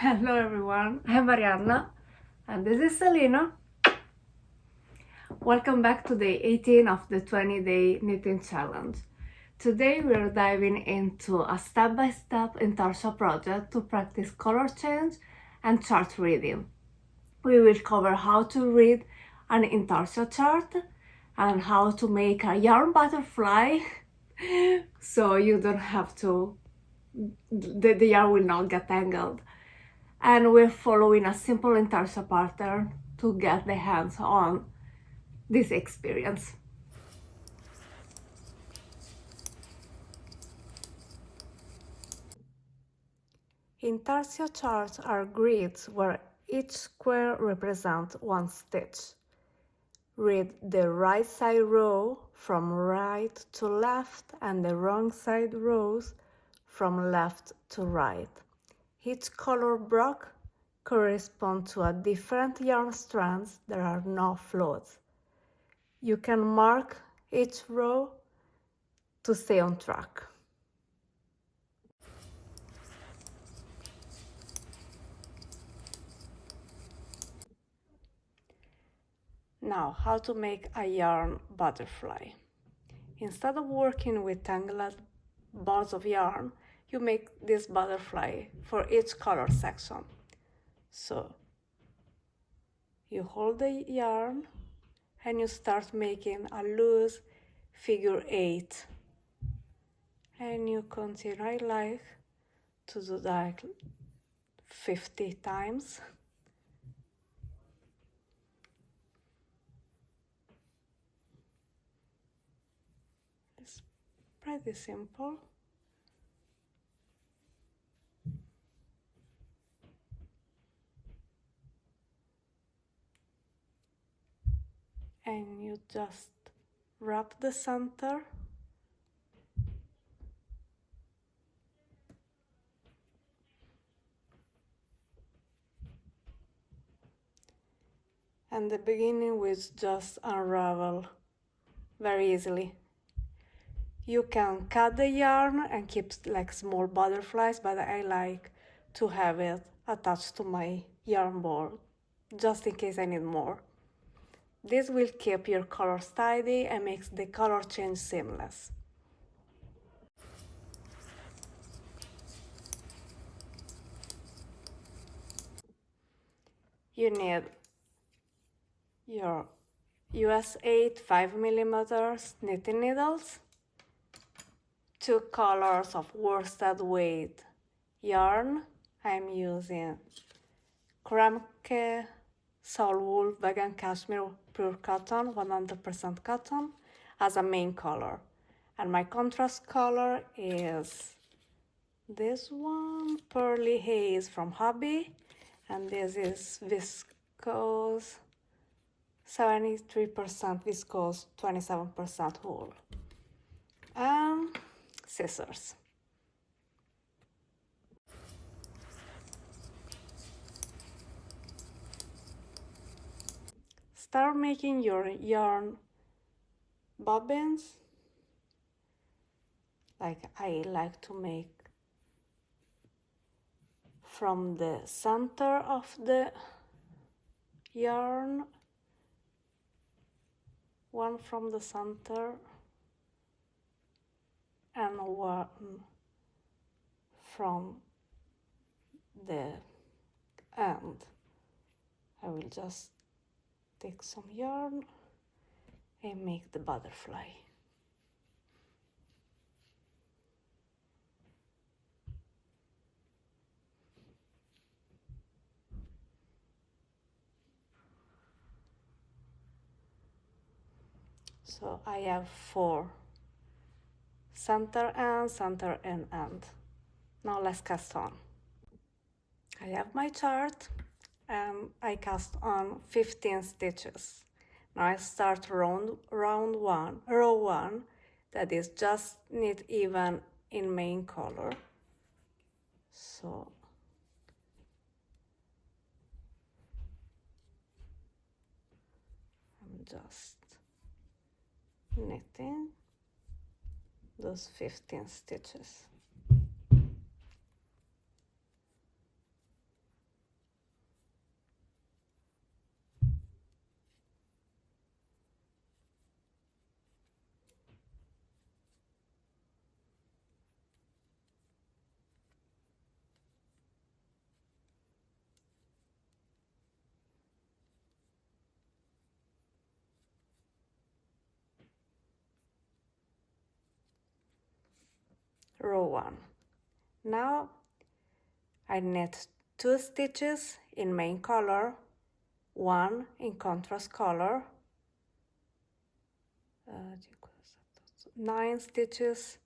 Hello everyone, I'm Marianna and this is Selena. Welcome back to day 18 of the 20-day knitting challenge. Today we're diving into a step-by-step Intarsia project to practice color change and chart reading. We will cover how to read an Intarsia chart and how to make a yarn butterfly so you don't have to, the yarn will not get tangled. And we're following a simple Intarsia pattern to get the hands on this experience. Intarsia charts are grids where each square represents one stitch. Read the right side row from right to left and the wrong side rows from left to right. Each color block corresponds to a different yarn strands. There are no floats. You can mark each row to stay on track. Now, how to make a yarn butterfly. Instead of working with tangled balls of yarn, you make this butterfly for each color section. So, you hold the yarn and you start making a loose figure 8. And you continue, I like to do that 50 times. It's pretty simple. And you just wrap the center and the beginning will just unravel very easily. You can cut the yarn and keep like small butterflies, but I like to have it attached to my yarn ball just in case I need more. This will keep your colors tidy and makes the color change seamless. You need your US 8 5mm knitting needles, 2 colors of worsted weight yarn. I'm using Kremke Soul Wool Vegan Cashmere Pure Cotton, 100% cotton, as a main color. And my contrast color is this one, Pearly Haze from Hobby, and this is viscose, 73% viscose, 27% wool. And scissors. Start making your yarn bobbins, like I like to make from the center of the yarn, one from the center and one from the end. I will just take some yarn and make the butterfly. So I have 4 center and end. Now let's cast on. I have my chart and I cast on 15 stitches. Now I start row 1, that is just knit even in main color. So I'm just knitting those 15 stitches. row 1. Now I knit 2 stitches in main color, 1 in contrast color, 9 stitches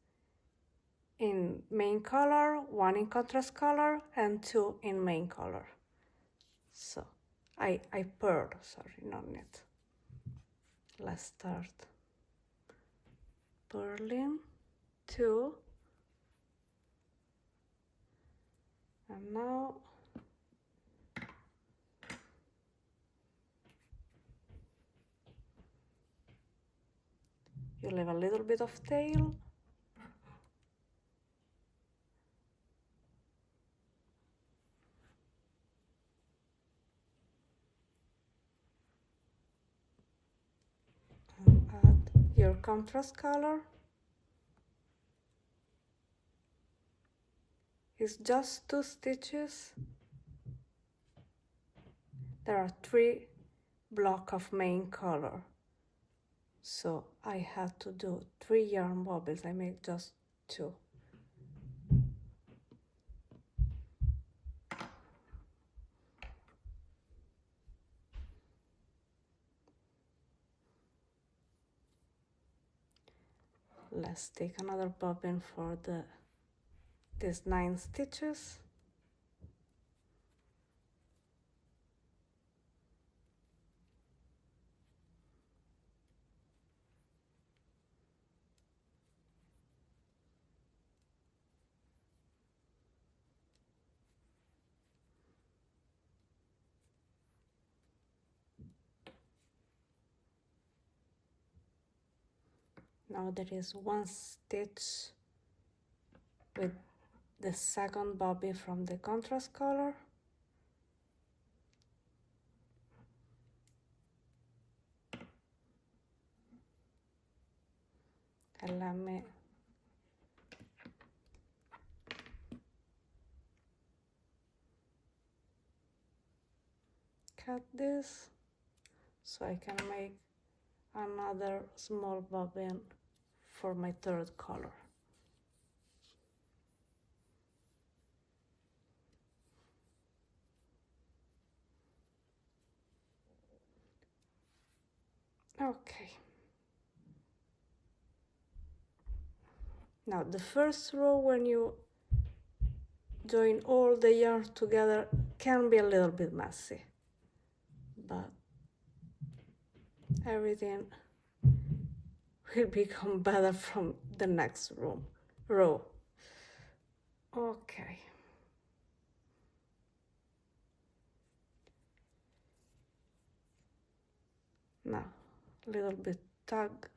in main color, 1 in contrast color, and 2 in main color. So I purl, sorry, not knit. Let's start purling 2, and now you leave a little bit of tail, and add your contrast color. It's just 2 stitches. There are 3 blocks of main color, so I had to do 3 yarn bobbles. I made just 2. Let's take another bobbin for these 9 stitches. Now there is 1 stitch with the second bobbin from the contrast color. And let me cut this so I can make another small bobbin for my third color. Okay. Now the first row, when you join all the yarn together, can be a little bit messy, but everything will become better from the next row. Okay. Now, a little bit tug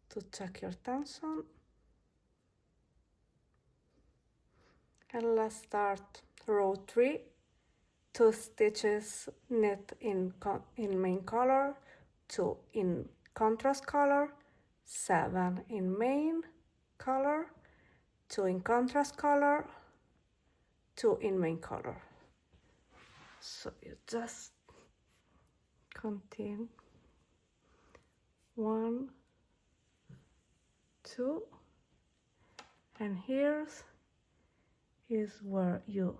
to check your tension. And let's start row 3, 2 stitches knit in main color, 2 in contrast color, 7 in main color, 2 in contrast color, 2 in main color. So you just continue 1, 2, and here is where you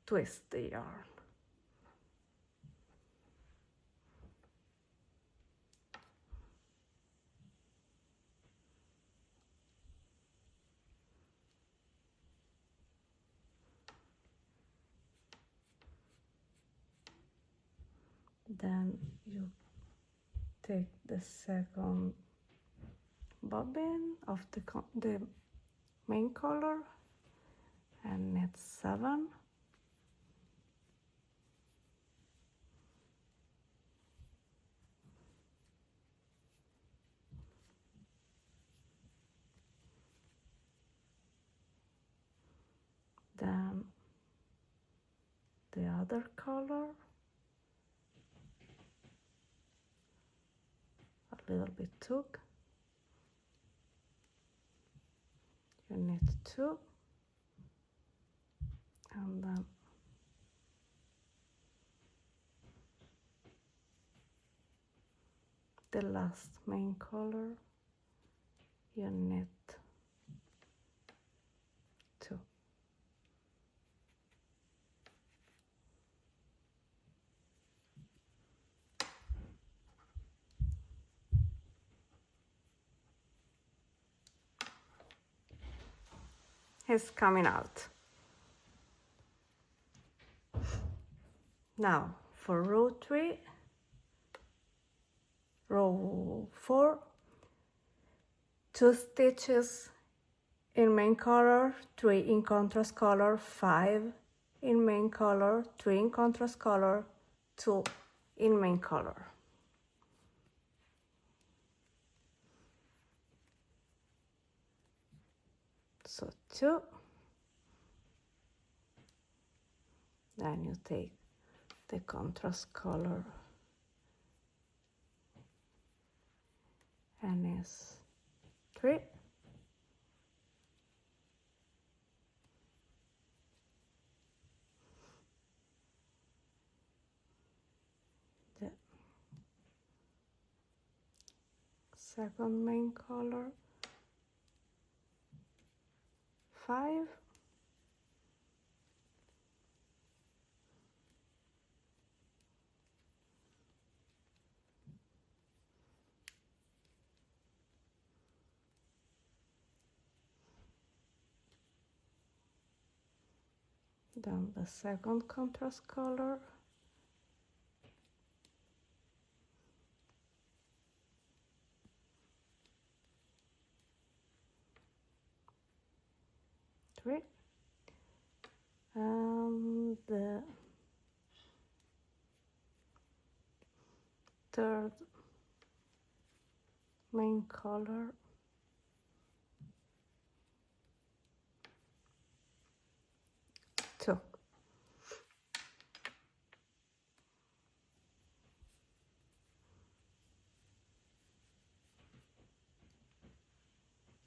twist the yarn. Then you take the second bobbin of the main color and knit 7. Then the other color, a little bit took, you knit 2, and then the last main color, you knit 2. It's coming out. Now for row 3, row 4, 2 stitches in main color, 3 in contrast color, 5 in main color, 3 in contrast color, 2 in main color. So 2, then you take the contrast color and it's 3. The second main color, 5. Then the second contrast color, 3, and the third main color, 2.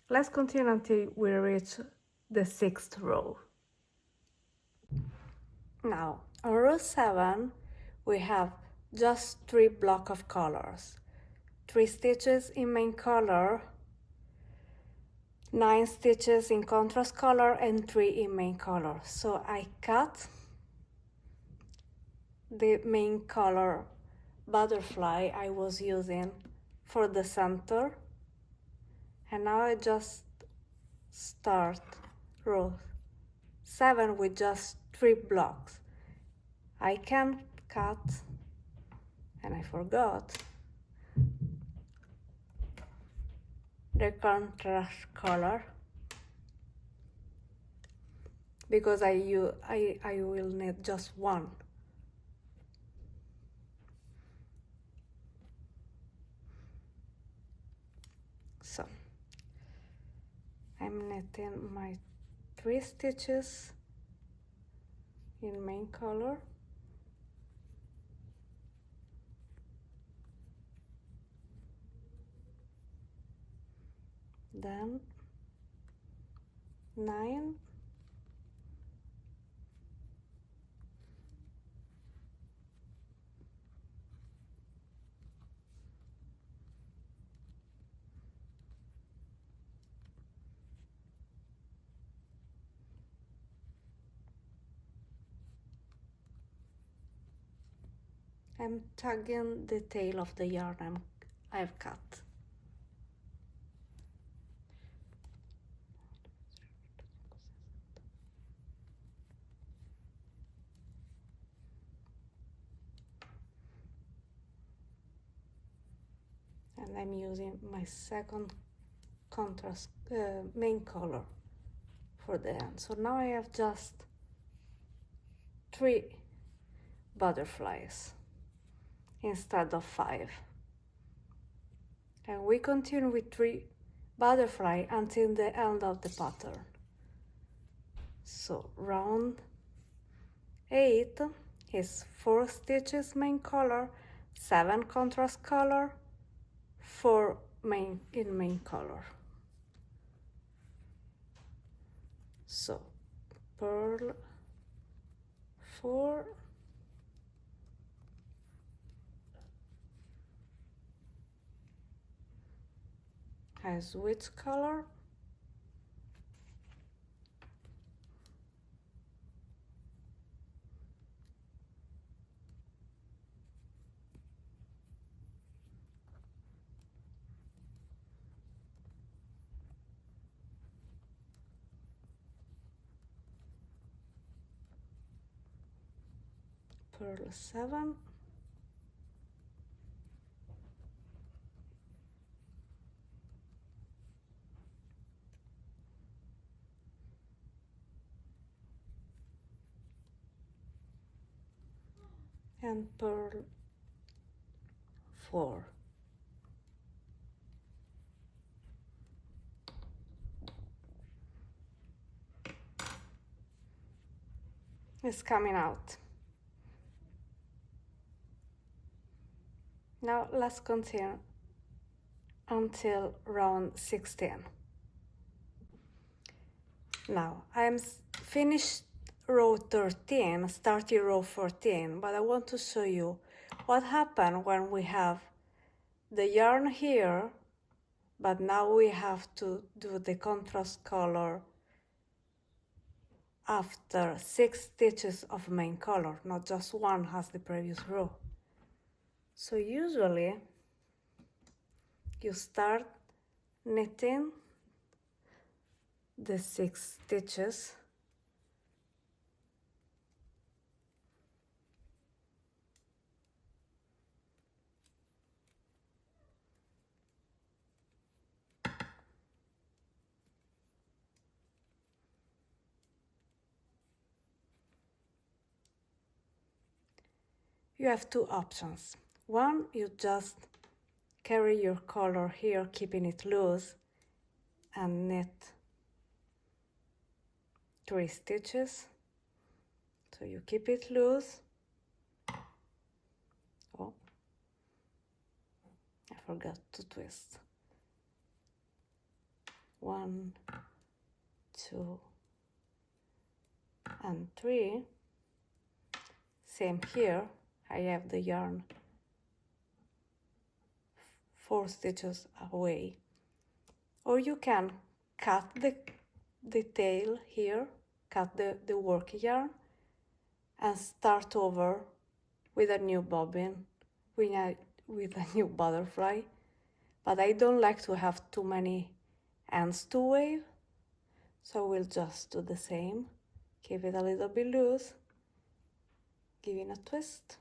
Let's continue until we reach the 6th row. Now, on row 7, we have just 3 blocks of colors. 3 stitches in main color, 9 stitches in contrast color, and 3 in main color. So I cut the main color butterfly I was using for the center, and now I just start row 7 with just 3 blocks. I can cut, and I forgot the contrast color because I will need just 1. So I'm knitting my 3 stitches in main color, then 9, I'm tugging the tail of the yarn I've cut. And I'm using my second contrast main color for the end. So now I have just 3 butterflies instead of 5. And we continue with 3 butterfly until the end of the pattern. So round 8 is 4 stitches main color, 7 contrast color, 4 in main color. So purl 4, I switch color. Pearl 7. And pearl 4. It's coming out. Now let's continue until round 16. Now I'm finished row 13, starting row 14, but I want to show you what happened when we have the yarn here, but now we have to do the contrast color after 6 stitches of main color, not just one as the previous row. So usually you start knitting the 6 stitches you have 2 options. One, you just carry your color here, keeping it loose, and knit 3 stitches. So you keep it loose. Oh, I forgot to twist. 1, 2, and 3. Same here. I have the yarn 4 stitches away. Or you can cut the tail here, cut the work yarn, and start over with a new bobbin, with a new butterfly. But I don't like to have too many ends to wave, so we'll just do the same. Keep it a little bit loose, giving a twist,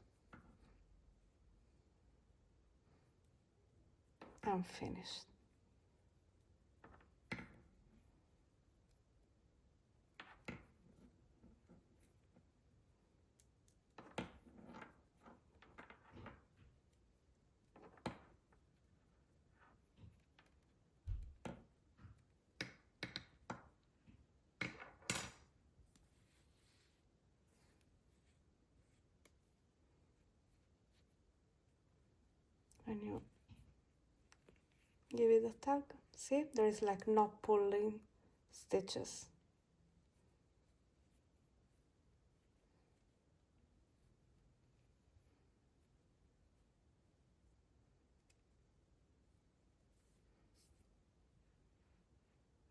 and finished. When you give it a tug, see, there is like no pulling stitches.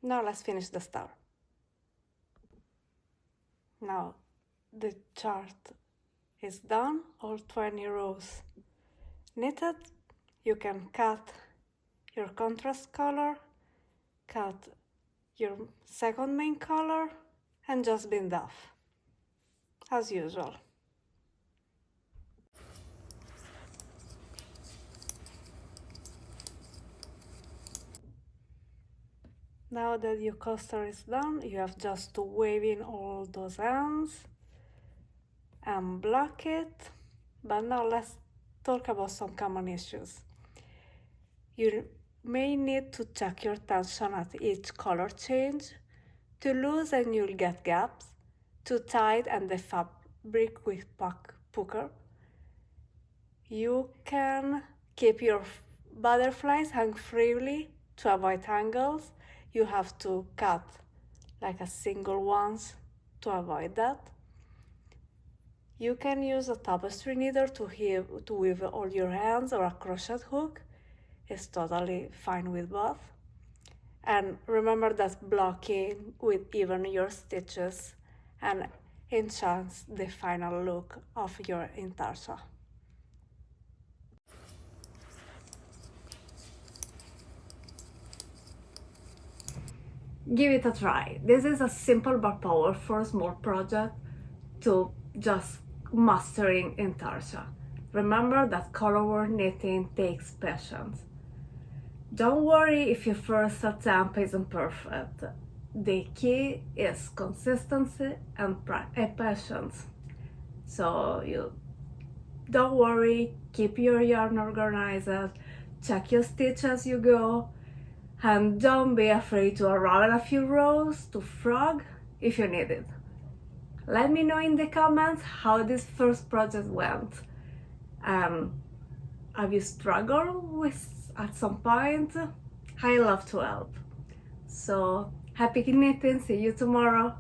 Now let's finish the star. Now the chart is done, all 20 rows knitted. You can cut your contrast color, cut your second main color, and just bind off, as usual. Now that your coaster is done, you have just to wave in all those ends and block it. But now let's talk about some common issues. You may need to check your tension at each color change. Too loose and you'll get gaps. Too tight and the fabric will pucker. You can keep your butterflies hang freely to avoid tangles. You have to cut like a single ones to avoid that. You can use a tapestry needle to weave all your hands, or a crochet hook. It's totally fine with both. And remember that blocking with even your stitches and enhance the final look of your intarsia. Give it a try. This is a simple but powerful small project to just mastering intarsia. Remember that colorwork knitting takes patience. Don't worry if your first attempt isn't perfect. The key is consistency and patience. So you don't worry, keep your yarn organized, check your stitch as you go, and don't be afraid to unravel a few rows to frog if you need it. Let me know in the comments how this first project went. Have you struggled with at some point? I love to help. So happy knitting, see you tomorrow.